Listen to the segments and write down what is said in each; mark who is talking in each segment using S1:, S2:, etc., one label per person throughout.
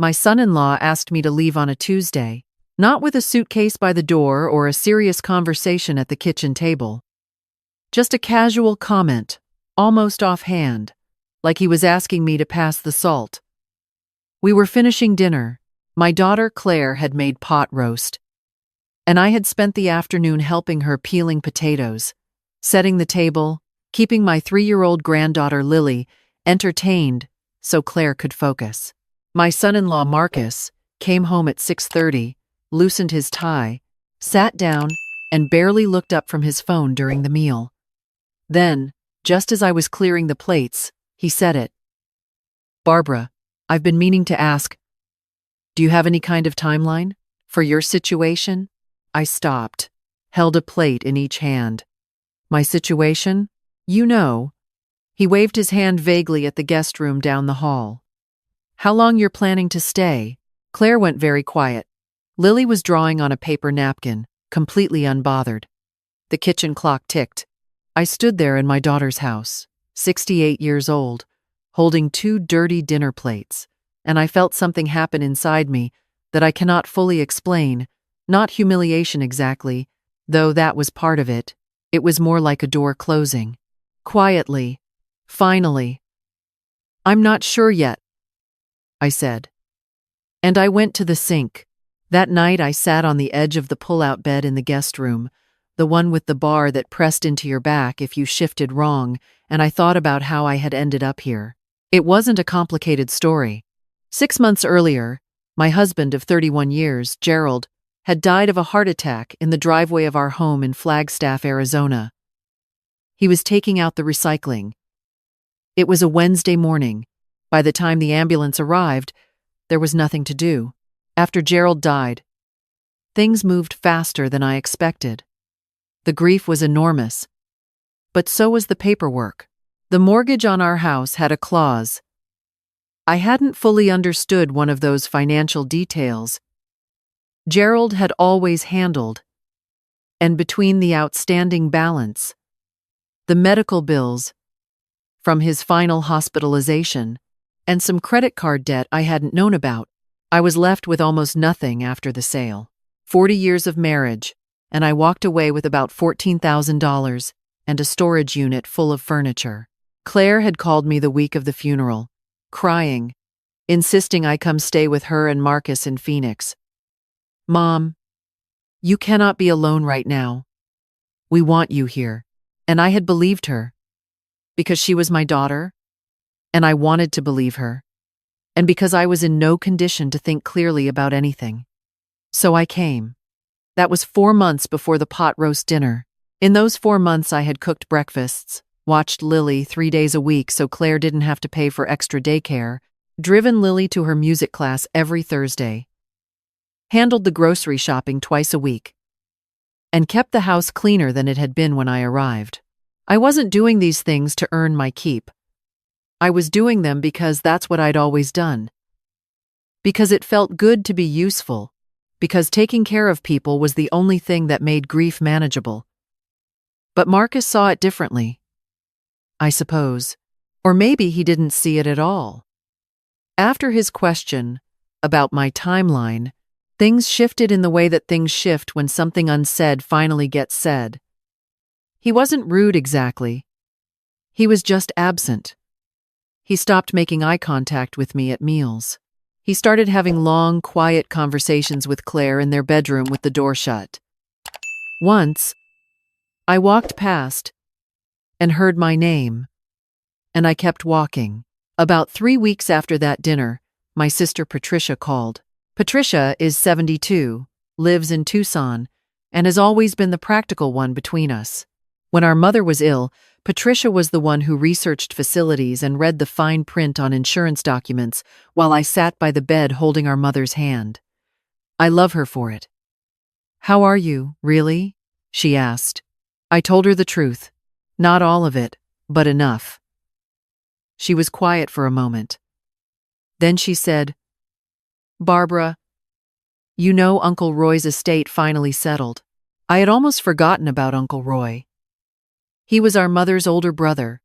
S1: my son-in-law asked me to leave on a Tuesday, not with a suitcase by the door or a serious conversation at the kitchen table. Just a casual comment, almost offhand, like he was asking me to pass the salt. We were finishing dinner. My daughter Claire had made pot roast, and I had spent the afternoon helping her peeling potatoes, setting the table, keeping my 3-year-old granddaughter Lily entertained so Claire could focus. My son-in-law Marcus came home at 6:30, loosened his tie, sat down, and barely looked up from his phone during the meal. Then, just as I was clearing the plates, he said it. "Barbara, I've been meaning to ask, do you have any kind of timeline for your situation?" I stopped, held a plate in each hand. "My situation? You know." He waved his hand vaguely at the guest room down the hall. "How long you're planning to stay?" Claire went very quiet. Lily was drawing on a paper napkin, completely unbothered. The kitchen clock ticked. I stood there in my daughter's house, 68 years old, holding 2 dirty dinner plates, and I felt something happen inside me that I cannot fully explain, not humiliation exactly, though that was part of it. It was more like a door closing. Quietly. Finally. "I'm not sure yet," I said. And I went to the sink. That night I sat on the edge of the pull-out bed in the guest room, the one with the bar that pressed into your back if you shifted wrong, and I thought about how I had ended up here. It wasn't a complicated story. 6 months earlier, my husband of 31 years, Gerald, had died of a heart attack in the driveway of our home in Flagstaff, Arizona. He was taking out the recycling. It was a Wednesday morning. By the time the ambulance arrived, there was nothing to do. After Gerald died, things moved faster than I expected. The grief was enormous, but so was the paperwork. The mortgage on our house had a clause. I hadn't fully understood one of those financial details Gerald had always handled, and between the outstanding balance, the medical bills from his final hospitalization, and some credit card debt I hadn't known about, I was left with almost nothing after the sale. 40 years of marriage, and I walked away with about $14,000 and a storage unit full of furniture. Claire had called me the week of the funeral, crying, insisting I come stay with her and Marcus in Phoenix. "Mom, you cannot be alone right now. We want you here." And I had believed her, because she was my daughter, and I wanted to believe her, and because I was in no condition to think clearly about anything. So I came. That was 4 months before the pot roast dinner. In those 4 months I had cooked breakfasts, watched Lily 3 days a week so Claire didn't have to pay for extra daycare, driven Lily to her music class every Thursday, handled the grocery shopping twice a week, and kept the house cleaner than it had been when I arrived. I wasn't doing these things to earn my keep. I was doing them because that's what I'd always done. Because it felt good to be useful. Because taking care of people was the only thing that made grief manageable. But Marcus saw it differently, I suppose. Or maybe he didn't see it at all. After his question about my timeline, things shifted in the way that things shift when something unsaid finally gets said. He wasn't rude exactly. He was just absent. He stopped making eye contact with me at meals. He started having long, quiet conversations with Claire in their bedroom with the door shut. Once, I walked past and heard my name, and I kept walking. About 3 weeks after that dinner, my sister Patricia called. Patricia is 72, lives in Tucson, and has always been the practical one between us. When our mother was ill, Patricia was the one who researched facilities and read the fine print on insurance documents while I sat by the bed holding our mother's hand. I love her for it. "How are you, really?" she asked. I told her the truth. Not all of it, but enough. She was quiet for a moment. Then she said, "Barbara, you know Uncle Roy's estate finally settled." I had almost forgotten about Uncle Roy. He was our mother's older brother,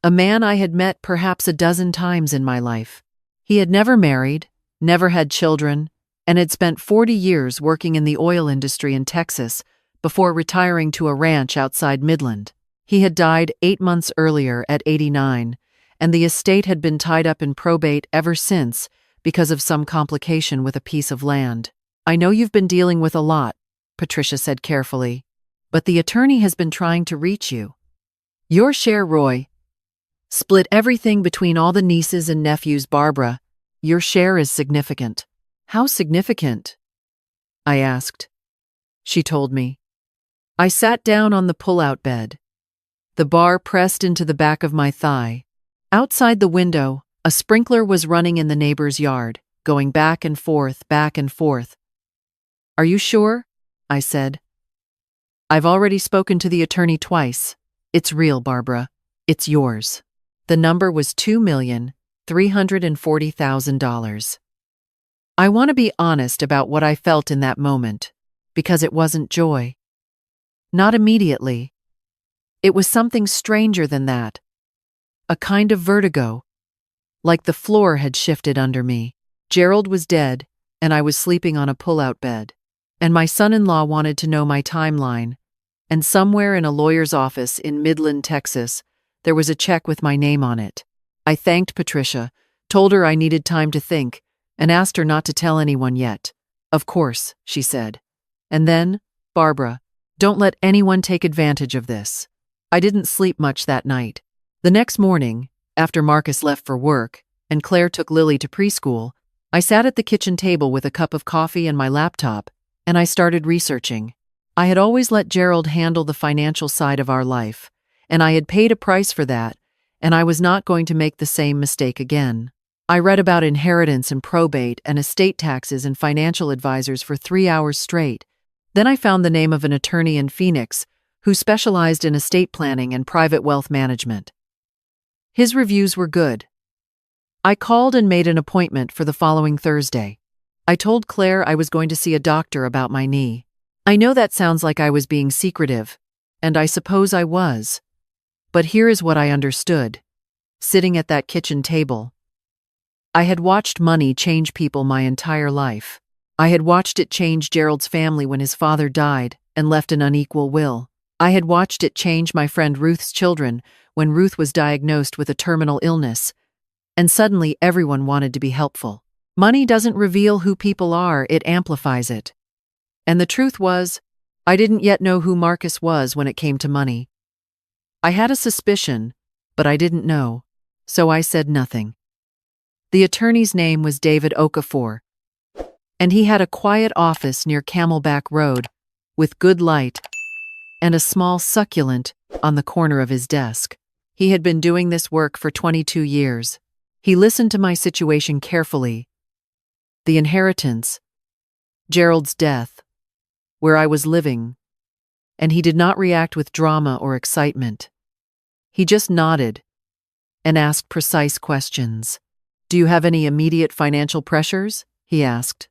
S1: a man I had met perhaps a dozen times in my life. He had never married, never had children, and had spent 40 years working in the oil industry in Texas before retiring to a ranch outside Midland. He had died 8 months earlier at 89, and the estate had been tied up in probate ever since because of some complication with a piece of land. "I know you've been dealing with a lot," Patricia said carefully, "but the attorney has been trying to reach you. Your share, Roy, split everything between all the nieces and nephews, Barbara. Your share is significant." "How significant?" I asked. She told me. I sat down on the pull-out bed. The bar pressed into the back of my thigh. Outside the window, a sprinkler was running in the neighbor's yard, going back and forth, back and forth. "Are you sure?" I said. "I've already spoken to the attorney twice. It's real, Barbara. It's yours." The number was $2,340,000. I want to be honest about what I felt in that moment, because it wasn't joy. Not immediately. It was something stranger than that. A kind of vertigo, like the floor had shifted under me. Gerald was dead, and I was sleeping on a pull-out bed. And my son-in-law wanted to know my timeline, and somewhere in a lawyer's office in Midland, Texas, there was a check with my name on it. I thanked Patricia, told her I needed time to think, and asked her not to tell anyone yet. "Of course," she said. And then, "Barbara, don't let anyone take advantage of this." I didn't sleep much that night. The next morning, after Marcus left for work, and Claire took Lily to preschool, I sat at the kitchen table with a cup of coffee and my laptop, and I started researching. I had always let Gerald handle the financial side of our life, and I had paid a price for that, and I was not going to make the same mistake again. I read about inheritance and probate and estate taxes and financial advisors for 3 hours straight. Then I found the name of an attorney in Phoenix who specialized in estate planning and private wealth management. His reviews were good. I called and made an appointment for the following Thursday. I told Claire I was going to see a doctor about my knee. I know that sounds like I was being secretive, and I suppose I was. But here is what I understood, sitting at that kitchen table. I had watched money change people my entire life. I had watched it change Gerald's family when his father died and left an unequal will. I had watched it change my friend Ruth's children when Ruth was diagnosed with a terminal illness, and suddenly everyone wanted to be helpful. Money doesn't reveal who people are, it amplifies it. And the truth was, I didn't yet know who Marcus was when it came to money. I had a suspicion, but I didn't know, so I said nothing. The attorney's name was David Okafor, and he had a quiet office near Camelback Road, with good light, and a small succulent on the corner of his desk. He had been doing this work for 22 years. He listened to my situation carefully. The inheritance, Gerald's death, where I was living, and he did not react with drama or excitement. He just nodded and asked precise questions. "Do you have any immediate financial pressures?" he asked.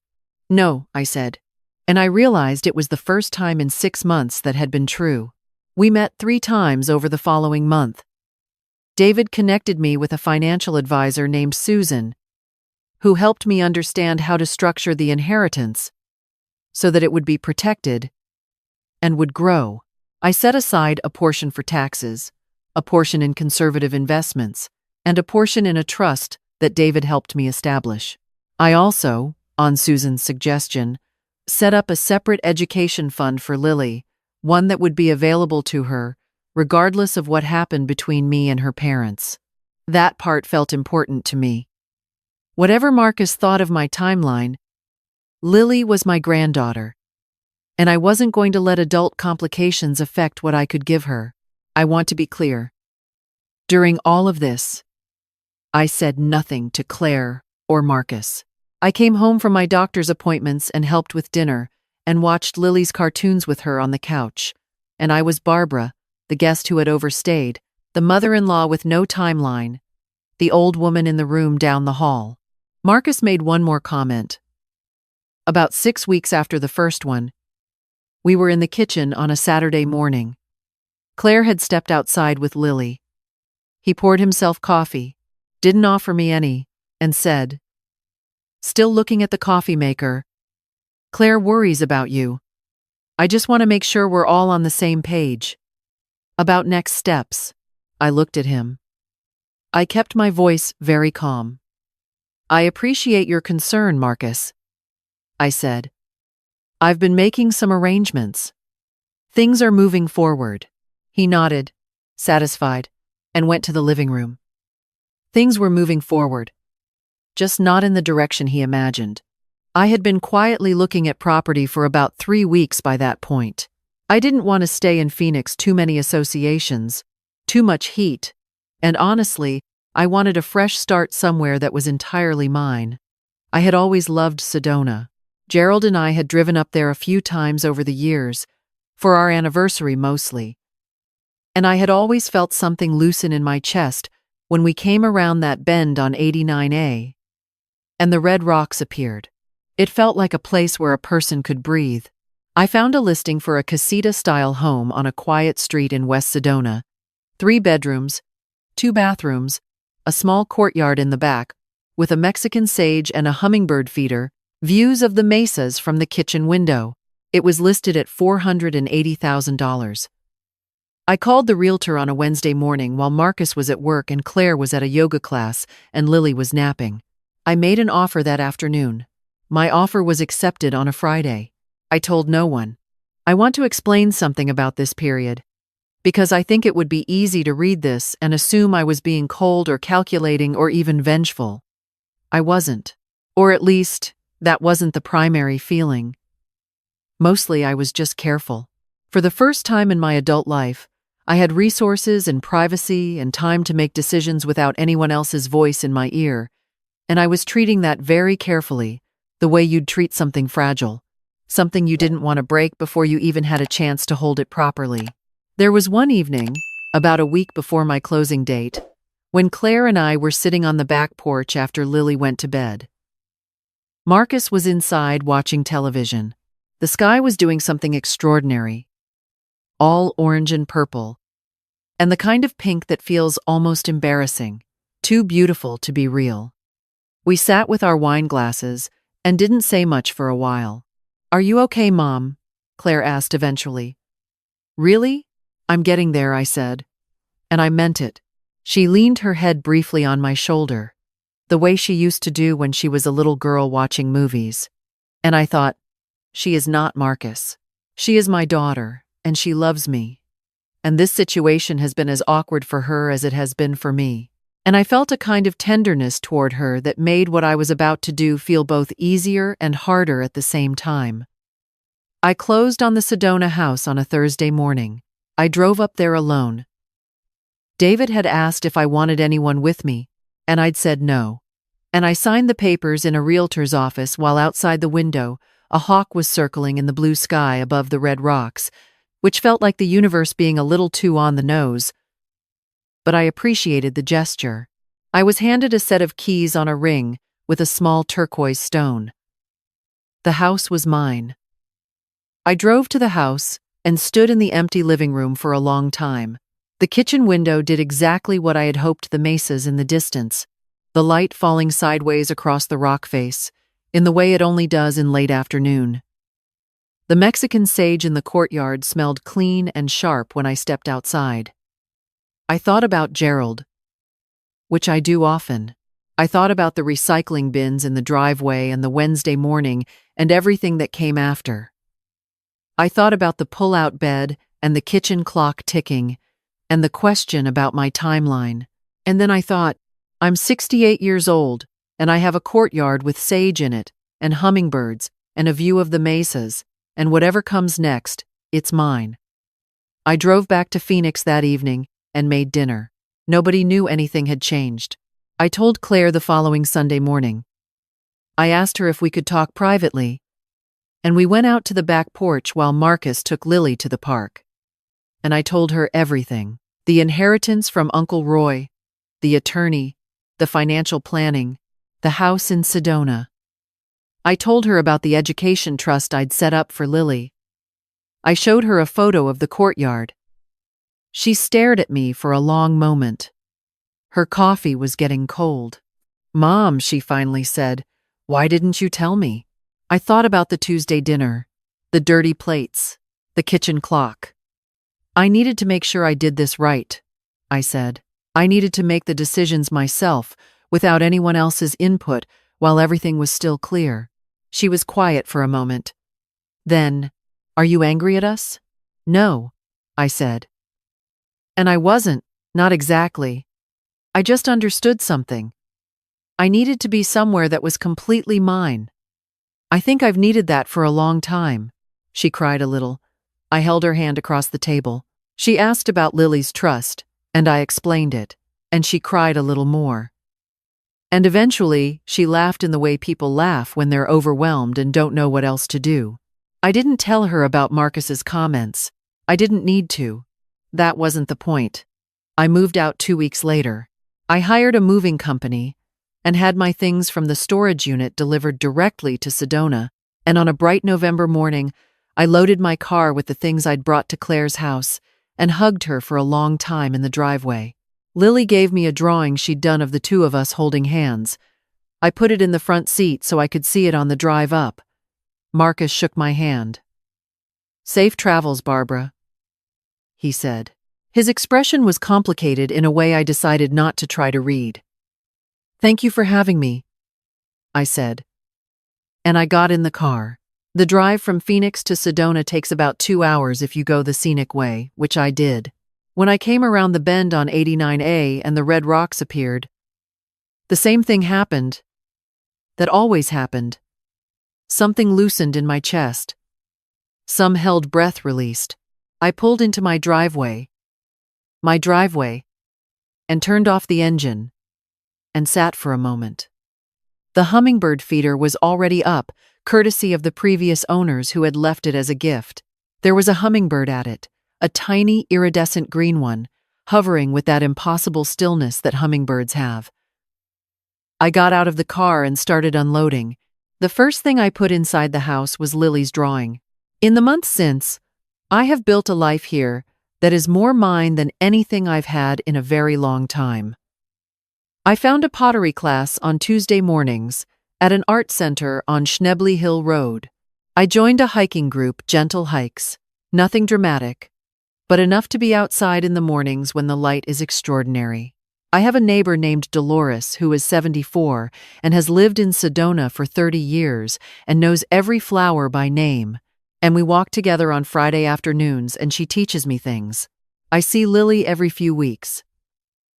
S1: "No," I said, and I realized it was the first time in 6 months that had been true. We met 3 times over the following month. David connected me with a financial advisor named Susan, who helped me understand how to structure the inheritance so that it would be protected and would grow. I set aside a portion for taxes, a portion in conservative investments, and a portion in a trust that David helped me establish. I also, on Susan's suggestion, set up a separate education fund for Lily, one that would be available to her, regardless of what happened between me and her parents. That part felt important to me. Whatever Marcus thought of my timeline, Lily was my granddaughter, and I wasn't going to let adult complications affect what I could give her. I want to be clear. During all of this, I said nothing to Claire or Marcus. I came home from my doctor's appointments and helped with dinner and watched Lily's cartoons with her on the couch. And I was Barbara, the guest who had overstayed, the mother-in-law with no timeline, the old woman in the room down the hall. Marcus made one more comment. About 6 weeks after the first one, we were in the kitchen on a Saturday morning. Claire had stepped outside with Lily. He poured himself coffee, didn't offer me any, and said, still looking at the coffee maker. Claire worries about you. I just want to make sure we're all on the same page. About next steps. I looked at him. I kept my voice very calm. I appreciate your concern, Marcus, I said. I've been making some arrangements. Things are moving forward. He nodded, satisfied, and went to the living room. Things were moving forward, just not in the direction he imagined. I had been quietly looking at property for about 3 weeks by that point. I didn't want to stay in Phoenix, too many associations, too much heat, and honestly, I wanted a fresh start somewhere that was entirely mine. I had always loved Sedona. Gerald and I had driven up there a few times over the years, for our anniversary mostly. And I had always felt something loosen in my chest when we came around that bend on 89A. And the red rocks appeared. It felt like a place where a person could breathe. I found a listing for a casita-style home on a quiet street in West Sedona. 3 bedrooms, 2 bathrooms, a small courtyard in the back, with a Mexican sage and a hummingbird feeder, views of the mesas from the kitchen window. It was listed at $480,000. I called the realtor on a Wednesday morning while Marcus was at work and Claire was at a yoga class and Lily was napping. I made an offer that afternoon. My offer was accepted on a Friday. I told no one. I want to explain something about this period, because I think it would be easy to read this and assume I was being cold or calculating or even vengeful. I wasn't. Or at least, that wasn't the primary feeling. Mostly I was just careful. For the first time in my adult life, I had resources and privacy and time to make decisions without anyone else's voice in my ear, and I was treating that very carefully, the way you'd treat something fragile, something you didn't want to break before you even had a chance to hold it properly. There was one evening, about a week before my closing date, when Claire and I were sitting on the back porch after Lily went to bed. Marcus was inside watching television. The sky was doing something extraordinary. All orange and purple, and the kind of pink that feels almost embarrassing, too beautiful to be real. We sat with our wine glasses and didn't say much for a while. "Are you okay, Mom?" Claire asked eventually. "Really? I'm getting there," I said. And I meant it. She leaned her head briefly on my shoulder, the way she used to do when she was a little girl watching movies. And I thought, she is not Marcus. She is my daughter, and she loves me. And this situation has been as awkward for her as it has been for me. And I felt a kind of tenderness toward her that made what I was about to do feel both easier and harder at the same time. I closed on the Sedona house on a Thursday morning. I drove up there alone. David had asked if I wanted anyone with me, and I'd said no. And I signed the papers in a realtor's office while outside the window, a hawk was circling in the blue sky above the red rocks, which felt like the universe being a little too on the nose. But I appreciated the gesture. I was handed a set of keys on a ring with a small turquoise stone. The house was mine. I drove to the house and stood in the empty living room for a long time. The kitchen window did exactly what I had hoped, the mesas in the distance, the light falling sideways across the rock face, in the way it only does in late afternoon. The Mexican sage in the courtyard smelled clean and sharp when I stepped outside. I thought about Gerald, which I do often. I thought about the recycling bins in the driveway and the Wednesday morning and everything that came after. I thought about the pull-out bed and the kitchen clock ticking and the question about my timeline. And then I thought, I'm 68 years old and I have a courtyard with sage in it and hummingbirds and a view of the mesas, and whatever comes next, it's mine. I drove back to Phoenix that evening and made dinner. Nobody knew anything had changed. I told Claire the following Sunday morning. I asked her if we could talk privately, and we went out to the back porch while Marcus took Lily to the park. And I told her everything. The inheritance from Uncle Roy, the attorney, the financial planning, the house in Sedona. I told her about the education trust I'd set up for Lily. I showed her a photo of the courtyard. She stared at me for a long moment. Her coffee was getting cold. "Mom," she finally said, Why didn't you tell me? I thought about the Tuesday dinner, the dirty plates, the kitchen clock. I needed to make sure I did this right, I said. I needed to make the decisions myself, without anyone else's input, while everything was still clear. She was quiet for a moment. Then, are you angry at us? No, I said. And I wasn't, not exactly. I just understood something. I needed to be somewhere that was completely mine. I think I've needed that for a long time. She cried a little. I held her hand across the table. She asked about Lily's trust, and I explained it, and she cried a little more. And eventually, she laughed in the way people laugh when they're overwhelmed and don't know what else to do. I didn't tell her about Marcus's comments. I didn't need to. That wasn't the point. I moved out 2 weeks later. I hired a moving company and had my things from the storage unit delivered directly to Sedona, and on a bright November morning, I loaded my car with the things I'd brought to Claire's house and hugged her for a long time in the driveway. Lily gave me a drawing she'd done of the two of us holding hands. I put it in the front seat so I could see it on the drive up. Marcus shook my hand. "Safe travels, Barbara," he said. His expression was complicated in a way I decided not to try to read. "Thank you for having me," I said. And I got in the car. The drive from Phoenix to Sedona takes about 2 hours if you go the scenic way, which I did. When I came around the bend on 89A and the red rocks appeared, the same thing happened that always happened. Something loosened in my chest. Some held breath released. I pulled into my driveway, and turned off the engine, and sat for a moment. The hummingbird feeder was already up, courtesy of the previous owners who had left it as a gift. There was a hummingbird at it, a tiny iridescent green one, hovering with that impossible stillness that hummingbirds have. I got out of the car and started unloading. The first thing I put inside the house was Lily's drawing. In the months since, I have built a life here that is more mine than anything I've had in a very long time. I found a pottery class on Tuesday mornings at an art center on Schnebley Hill Road. I joined a hiking group, Gentle Hikes. Nothing dramatic, but enough to be outside in the mornings when the light is extraordinary. I have a neighbor named Dolores who is 74 and has lived in Sedona for 30 years and knows every flower by name. And we walk together on Friday afternoons and she teaches me things. I see Lily every few weeks.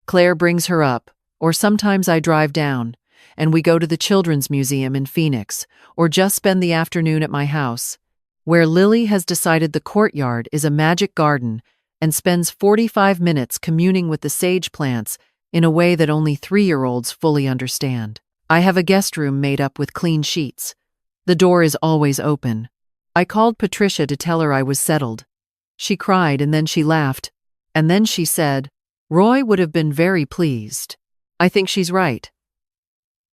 S1: Claire brings her up, or sometimes I drive down, and we go to the Children's Museum in Phoenix, or just spend the afternoon at my house, where Lily has decided the courtyard is a magic garden and spends 45 minutes communing with the sage plants in a way that only 3-year-olds fully understand. I have a guest room made up with clean sheets. The door is always open. I called Patricia to tell her I was settled. She cried and then she laughed, and then she said, "Roy would have been very pleased." I think she's right.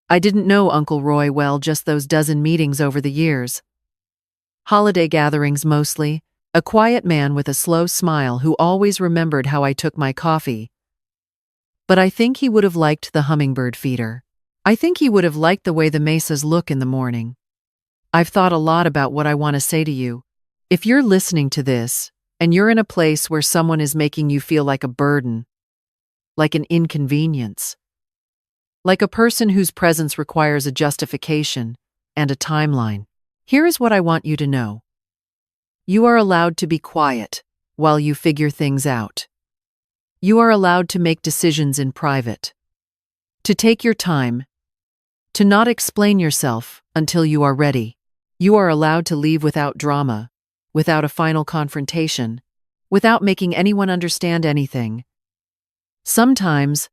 S1: I didn't know Uncle Roy well, just those dozen meetings over the years. Holiday gatherings mostly, a quiet man with a slow smile who always remembered how I took my coffee. But I think he would have liked the hummingbird feeder. I think he would have liked the way the mesas look in the morning. I've thought a lot about what I want to say to you. If you're listening to this, and you're in a place where someone is making you feel like a burden, like an inconvenience, like a person whose presence requires a justification and a timeline, here is what I want you to know. You are allowed to be quiet while you figure things out. You are allowed to make decisions in private, to take your time, to not explain yourself until you are ready. You are allowed to leave without drama, without a final confrontation, without making anyone understand anything. Sometimes,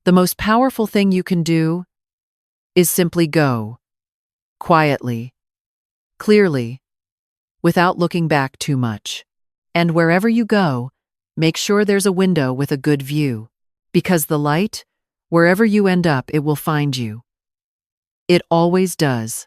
S1: the most powerful thing you can do is simply go, quietly, clearly, without looking back too much. And wherever you go, make sure there's a window with a good view, because the light, wherever you end up, it will find you. It always does.